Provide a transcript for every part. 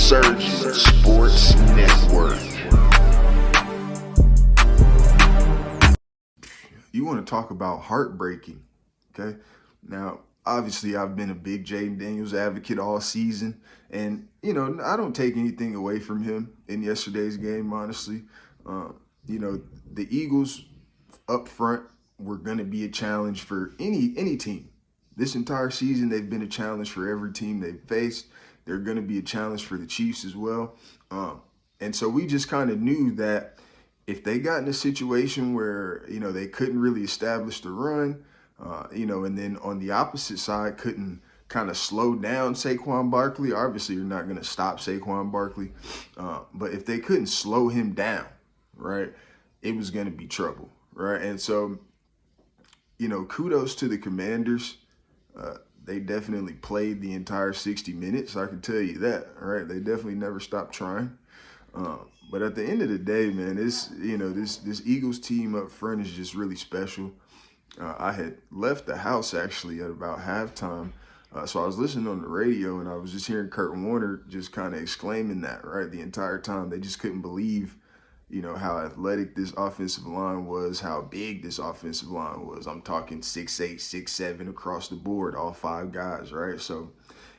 Surgeon Sports Network. You want to talk about heartbreaking, okay? Now, obviously, I've been a big Jaden Daniels advocate all season, and, I don't take anything away from him in yesterday's game, honestly. Uh, the Eagles up front were going to be a challenge for any team. This entire season, they've been a challenge for every team they've faced. They're going to be a challenge for the Chiefs as well. And so we just kind of knew that if they got in a situation where, they couldn't really establish the run, and then on the opposite side couldn't kind of slow down Saquon Barkley. Obviously, you're not going to stop Saquon Barkley. But if they couldn't slow him down, right, it was going to be trouble, right? And so, kudos to the Commanders. They definitely played the entire 60 minutes. I can tell you that, all right? They definitely never stopped trying. But at the end of the day, man, this Eagles team up front is just really special. I had left the house actually at about halftime. So I was listening on the radio and I was just hearing Kurt Warner just kind of exclaiming that, right? The entire time. They just couldn't believe, how athletic this offensive line was, how big this offensive line was. I'm talking 6'8", 6'7" across the board, all five guys, right? So,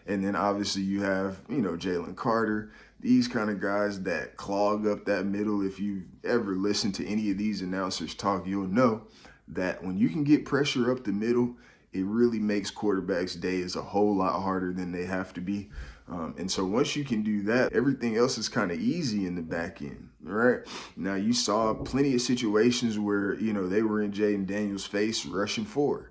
and then obviously you have, Jalen Carter, these kind of guys that clog up that middle. If you've ever listened to any of these announcers talk, you'll know that when you can get pressure up the middle, it really makes quarterbacks' days a whole lot harder than they have to be. And so once you can do that, everything else is kind of easy in the back end, right? Now, you saw plenty of situations where, they were in Jaden Daniels' face rushing forward,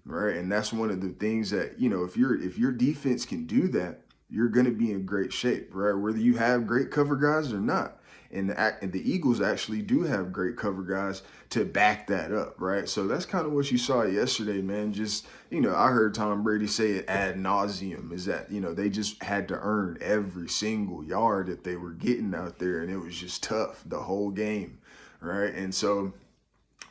right? And that's one of the things that, if your defense can do that, you're going to be in great shape, right? Whether you have great cover guys or not. And the Eagles actually do have great cover guys to back that up, right? So that's kind of what you saw yesterday, man. Just, I heard Tom Brady say it ad nauseum, is that, they just had to earn every single yard that they were getting out there. And it was just tough the whole game, right? And so,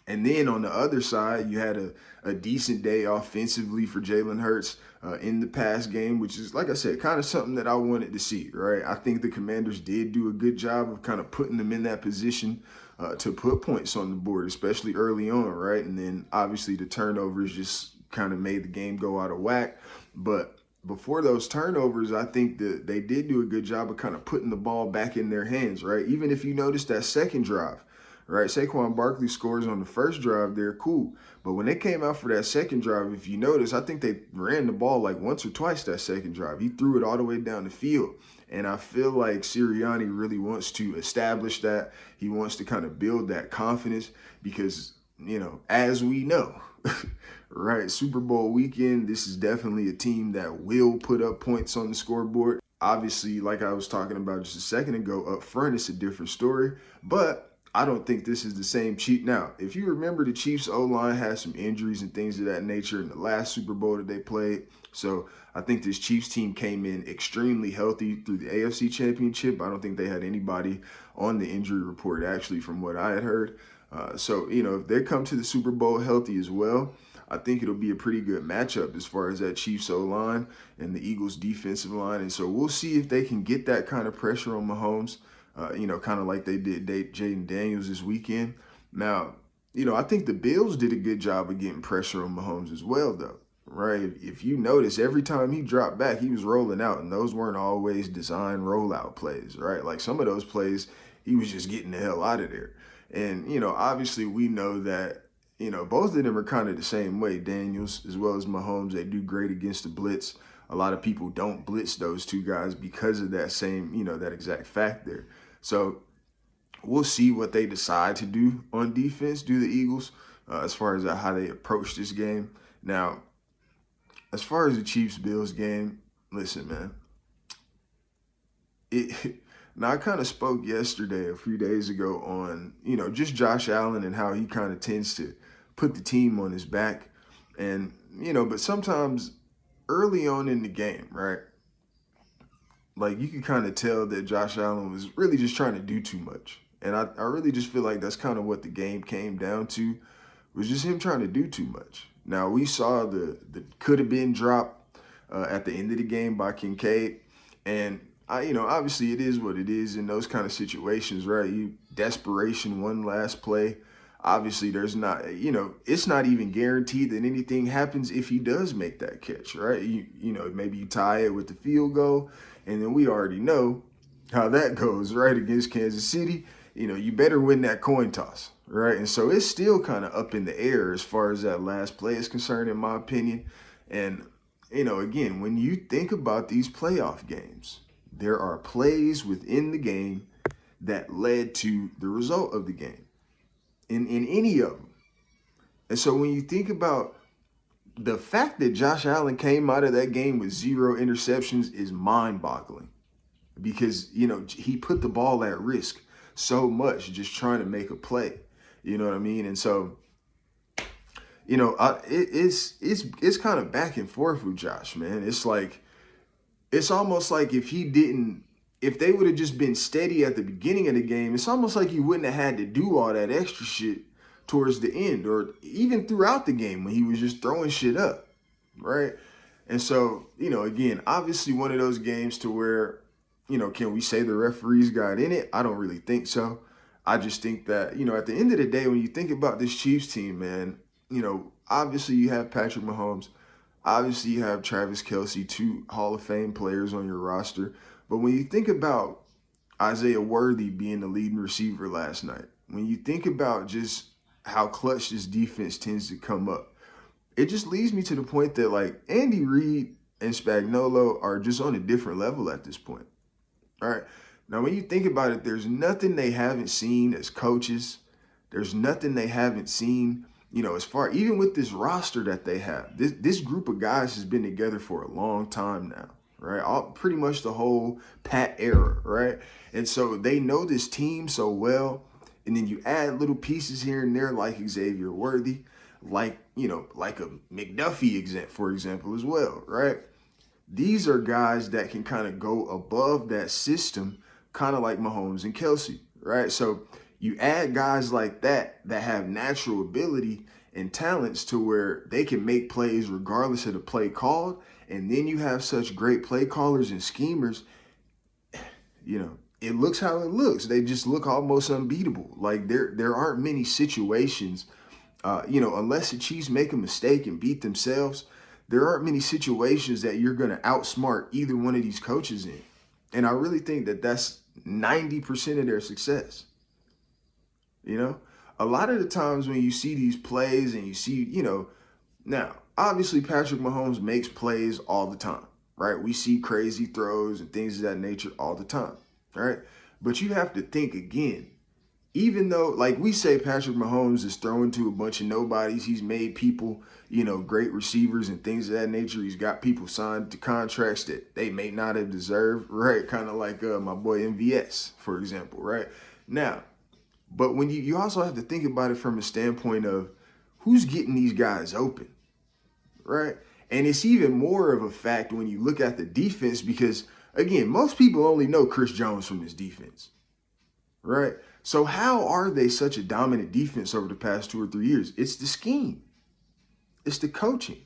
and then on the other side, you had a decent day offensively for Jalen Hurts in the pass game, which is, like I said, kind of something that I wanted to see, right? I think the Commanders did do a good job of kind of putting them in that position to put points on the board, especially early on, right? And then obviously the turnovers just kind of made the game go out of whack. But before those turnovers, I think that they did do a good job of kind of putting the ball back in their hands, right? Even if you notice that second drive, right? Saquon Barkley scores on the first drive there, cool. But when they came out for that second drive, if you notice, I think they ran the ball like once or twice that second drive. He threw it all the way down the field. And I feel like Sirianni really wants to establish that. He wants to kind of build that confidence because, as we know, right, Super Bowl weekend, this is definitely a team that will put up points on the scoreboard. Obviously, like I was talking about just a second ago, up front, it's a different story. But I don't think this is the same Chiefs. Now, if you remember, the Chiefs O-line had some injuries and things of that nature in the last Super Bowl that they played. So I think this Chiefs team came in extremely healthy through the AFC Championship. I don't think they had anybody on the injury report, actually, from what I had heard. So, if they come to the Super Bowl healthy as well, I think it'll be a pretty good matchup as far as that Chiefs O-line and the Eagles defensive line. And so we'll see if they can get that kind of pressure on Mahomes. Kind of like they did Jaden Daniels this weekend. Now, I think the Bills did a good job of getting pressure on Mahomes as well, though, right? If you notice, every time he dropped back, he was rolling out, and those weren't always designed rollout plays, right? Like some of those plays, he was just getting the hell out of there. And, obviously we know that, both of them are kind of the same way. Daniels as well as Mahomes, they do great against the blitz. A lot of people don't blitz those two guys because of that same, that exact fact there. So we'll see what they decide to do on defense, do the Eagles, as far as how they approach this game. Now, as far as the Chiefs-Bills game, listen, man. Now, I kind of spoke yesterday, a few days ago, on, just Josh Allen and how he kind of tends to put the team on his back. And, but sometimes early on in the game, right, like you can kind of tell that Josh Allen was really just trying to do too much. And I really just feel like that's kind of what the game came down to, was just him trying to do too much. Now, we saw the could have been drop at the end of the game by Kincaid. And obviously it is what it is in those kind of situations, right? You desperation, one last play. Obviously, there's not, it's not even guaranteed that anything happens if he does make that catch, right? Maybe you tie it with the field goal, and then we already know how that goes, right? Against Kansas City, you better win that coin toss, right? And so it's still kind of up in the air as far as that last play is concerned, in my opinion. And, again, when you think about these playoff games, there are plays within the game that led to the result of the game in any of them. And so when you think about the fact that Josh Allen came out of that game with 0 interceptions is mind-boggling because, he put the ball at risk so much just trying to make a play. You know what I mean? And so, it's kind of back and forth with Josh, man. It's almost like if they would have just been steady at the beginning of the game, it's almost like he wouldn't have had to do all that extra shit towards the end or even throughout the game when he was just throwing shit up, right? And so, again, obviously one of those games to where, can we say the referees got in it? I don't really think so. I just think that, at the end of the day, when you think about this Chiefs team, man, obviously you have Patrick Mahomes. Obviously, you have Travis Kelce, 2 Hall of Fame players on your roster. But when you think about Isaiah Worthy being the leading receiver last night, when you think about just how clutch this defense tends to come up, it just leads me to the point that, like, Andy Reid and Spagnuolo are just on a different level at this point. All right. Now, when you think about it, there's nothing they haven't seen as coaches. There's nothing they haven't seen, as far, even with this roster that they have. This group of guys has been together for a long time now, right? Pretty much the whole Pat era, right? And so they know this team so well. And then you add little pieces here and there like Xavier Worthy, like a McDuffie, for example, as well, right? These are guys that can kind of go above that system, kind of like Mahomes and Kelce, right? So you add guys like that have natural ability and talents to where they can make plays regardless of the play called. And then you have such great play callers and schemers, it looks how it looks. They just look almost unbeatable. Like there aren't many situations, unless the Chiefs make a mistake and beat themselves, there aren't many situations that you're going to outsmart either one of these coaches in. And I really think that that's 90% of their success. A lot of the times when you see these plays and you see, now, obviously Patrick Mahomes makes plays all the time, right? We see crazy throws and things of that nature all the time, right? But you have to think again, even though, like we say, Patrick Mahomes is throwing to a bunch of nobodies, he's made people, great receivers and things of that nature. He's got people signed to contracts that they may not have deserved, right? Kind of like my boy MVS, for example, right? Now, but when you also have to think about it from a standpoint of who's getting these guys open, right? And it's even more of a fact when you look at the defense because, again, most people only know Chris Jones from his defense, right? So how are they such a dominant defense over the past 2 or 3 years? It's the scheme. It's the coaching,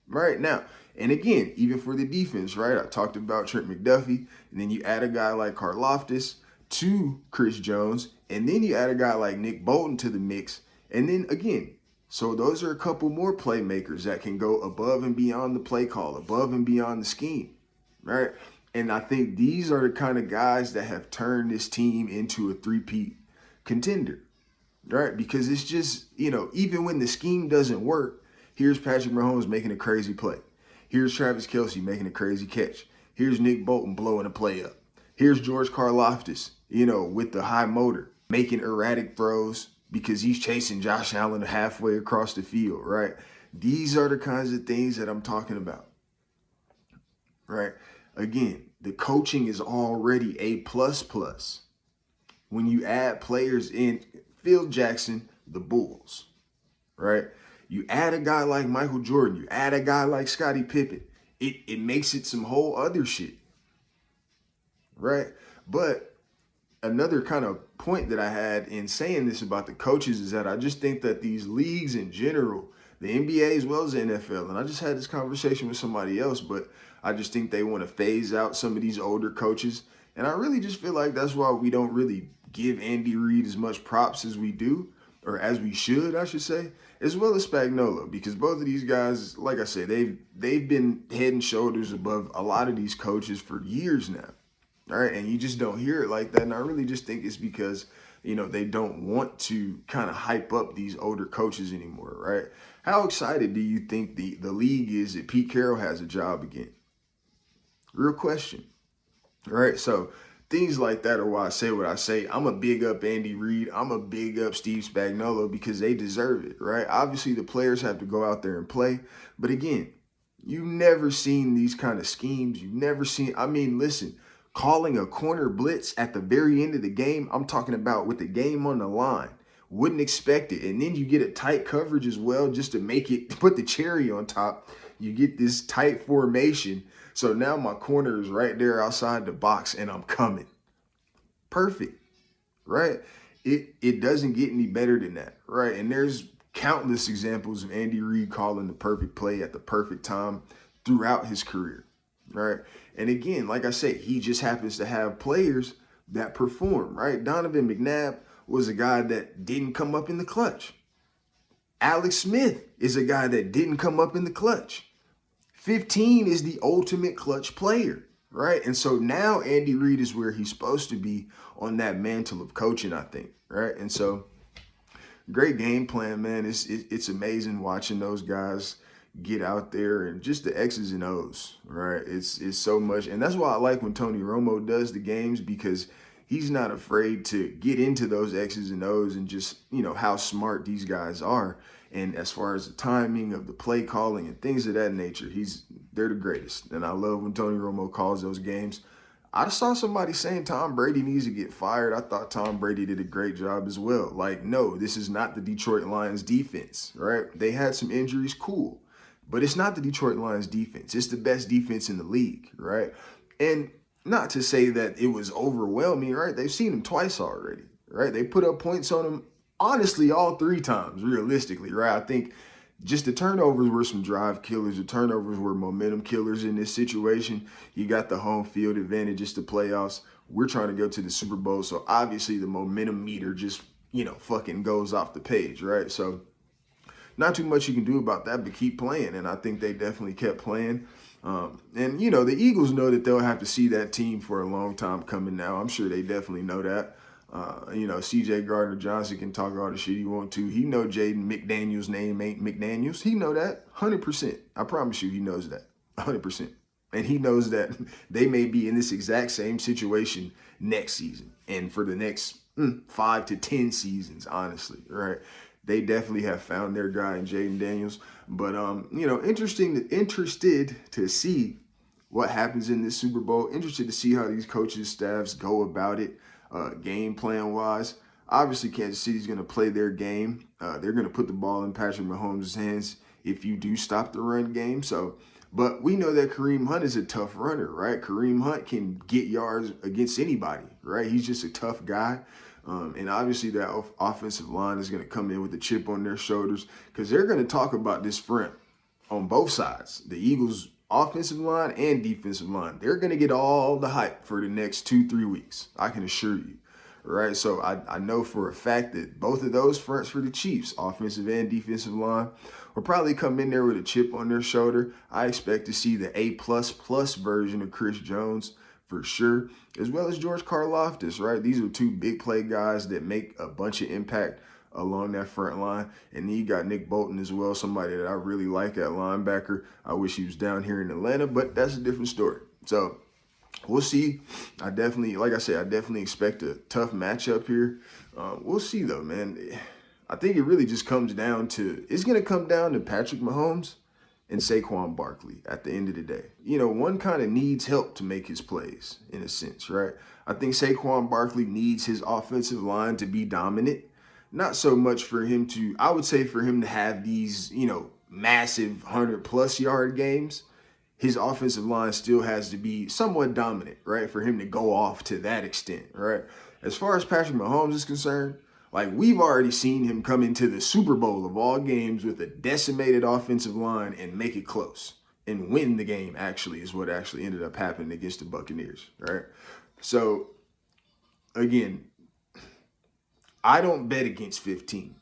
right? Now, and again, even for the defense, right? I talked about Trent McDuffie, and then you add a guy like Karlaftis to Chris Jones, and then you add a guy like Nick Bolton to the mix, and then again, so those are a couple more playmakers that can go above and beyond the play call, above and beyond the scheme, right? And I think these are the kind of guys that have turned this team into a three-peat contender, right? Because it's just, even when the scheme doesn't work, here's Patrick Mahomes making a crazy play. Here's Travis Kelce making a crazy catch. Here's Nick Bolton blowing a play up. Here's George Karlaftis, with the high motor, making erratic throws because he's chasing Josh Allen halfway across the field, right? These are the kinds of things that I'm talking about, right? Again, the coaching is already A++. When you add players in, Phil Jackson, the Bulls, right? You add a guy like Michael Jordan, you add a guy like Scottie Pippen, it makes it some whole other shit, right? But another kind of point that I had in saying this about the coaches is that I just think that these leagues in general, the NBA as well as the NFL. And I just had this conversation with somebody else, but I just think they want to phase out some of these older coaches. And I really just feel like that's why we don't really give Andy Reid as much props as we do, or as we should, I should say, as well as Spagnuolo, because both of these guys, like I said, they've been head and shoulders above a lot of these coaches for years now. All right, and you just don't hear it like that. And I really just think it's because, they don't want to kind of hype up these older coaches anymore, right? How excited do you think the league is that Pete Carroll has a job again? Real question. All right, so things like that are why I say what I say. I'm a big up Andy Reid. I'm a big up Steve Spagnuolo because they deserve it, right? Obviously, the players have to go out there and play. But again, you've never seen these kind of schemes. You've never seen, listen, calling a corner blitz at the very end of the game, I'm talking about with the game on the line. Wouldn't expect it. And then you get a tight coverage as well just to make it, put the cherry on top. You get this tight formation. So now my corner is right there outside the box and I'm coming. Perfect, right? It doesn't get any better than that, right? And there's countless examples of Andy Reid calling the perfect play at the perfect time throughout his career, right? And again, like I said, he just happens to have players that perform, right? Donovan McNabb was a guy that didn't come up in the clutch. Alex Smith is a guy that didn't come up in the clutch. 15 is the ultimate clutch player, right? And so now Andy Reid is where he's supposed to be on that mantle of coaching, I think, right? And so great game plan, man. It's amazing watching those guys get out there and just the X's and O's, right? It's so much. And that's why I like when Tony Romo does the games, because he's not afraid to get into those X's and O's and just, how smart these guys are. And as far as the timing of the play calling and things of that nature, they're the greatest. And I love when Tony Romo calls those games. I saw somebody saying Tom Brady needs to get fired. I thought Tom Brady did a great job as well. Like, no, this is not the Detroit Lions defense, right? They had some injuries, cool. But it's not the Detroit Lions defense. It's the best defense in the league, right? And not to say that it was overwhelming, right? They've seen them twice already, right? They put up points on them, honestly, all 3 times, realistically, right? I think just the turnovers were some drive killers. The turnovers were momentum killers in this situation. You got the home field advantage. It's the playoffs. We're trying to go to the Super Bowl. So obviously the momentum meter just, fucking goes off the page, right? So not too much you can do about that, but keep playing. And I think they definitely kept playing. And, the Eagles know that they'll have to see that team for a long time coming now. I'm sure they definitely know that. CJ Gardner-Johnson can talk all the shit he want to. He know Jaden McDaniels' name ain't McDaniels. He know that 100%. I promise you he knows that 100%. And he knows that they may be in this exact same situation next season and for the next 5 to 10 seasons, honestly, right? They definitely have found their guy in Jaden Daniels. But, interested to see what happens in this Super Bowl. Interested to see how these coaches' staffs go about it, game plan-wise. Obviously, Kansas City's going to play their game. They're going to put the ball in Patrick Mahomes' hands if you do stop the run game. But we know that Kareem Hunt is a tough runner, right? Kareem Hunt can get yards against anybody, right? He's just a tough guy. And obviously that offensive line is going to come in with a chip on their shoulders because they're going to talk about this front on both sides. The Eagles' offensive line and defensive line. They're going to get all the hype for the next 2-3 weeks. I can assure you. Right? So I know for a fact that both of those fronts for the Chiefs, offensive and defensive line, will probably come in there with a chip on their shoulder. I expect to see the A++ version of Chris Jones for sure, as well as George Karlaftis, right? These are 2 big play guys that make a bunch of impact along that front line. And then you got Nick Bolton as well, somebody that I really like at linebacker. I wish he was down here in Atlanta, but that's a different story. So we'll see. Like I said, I definitely expect a tough matchup here. We'll see though, man. I think it really just comes down to, it's going to come down to Patrick Mahomes and Saquon Barkley at the end of the day. One kind of needs help to make his plays in a sense, right? I think Saquon Barkley needs his offensive line to be dominant. Not so much for him to, I would say for him to have these, massive 100+ yard games. His offensive line still has to be somewhat dominant, right? For him to go off to that extent, right? As far as Patrick Mahomes is concerned, Like, we've already seen him come into the Super Bowl of all games with a decimated offensive line and make it close and win the game, actually, is what actually ended up happening against the Buccaneers, right? So, again, I don't bet against 15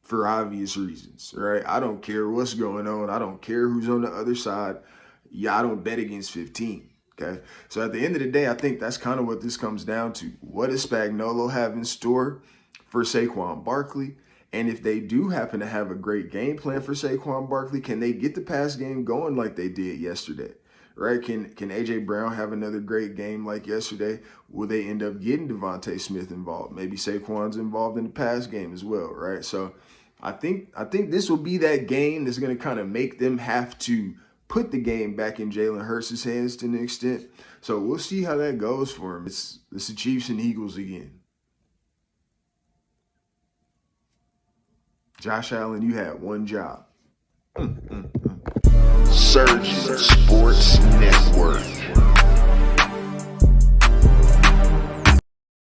for obvious reasons, right? I don't care what's going on. I don't care who's on the other side. Yeah, I don't bet against 15, okay? So at the end of the day, I think that's kind of what this comes down to. What does Spagnuolo have in store for Saquon Barkley? And if they do happen to have a great game plan for Saquon Barkley, can they get the pass game going like they did yesterday? Right? Can A.J. Brown have another great game like yesterday? Will they end up getting Devontae Smith involved? Maybe Saquon's involved in the pass game as well, right? So I think this will be that game that's going to kind of make them have to put the game back in Jalen Hurts' hands to an extent. So we'll see how that goes for him. It's the Chiefs and Eagles again. Josh Allen, you had one job. Surgeon Sports Network.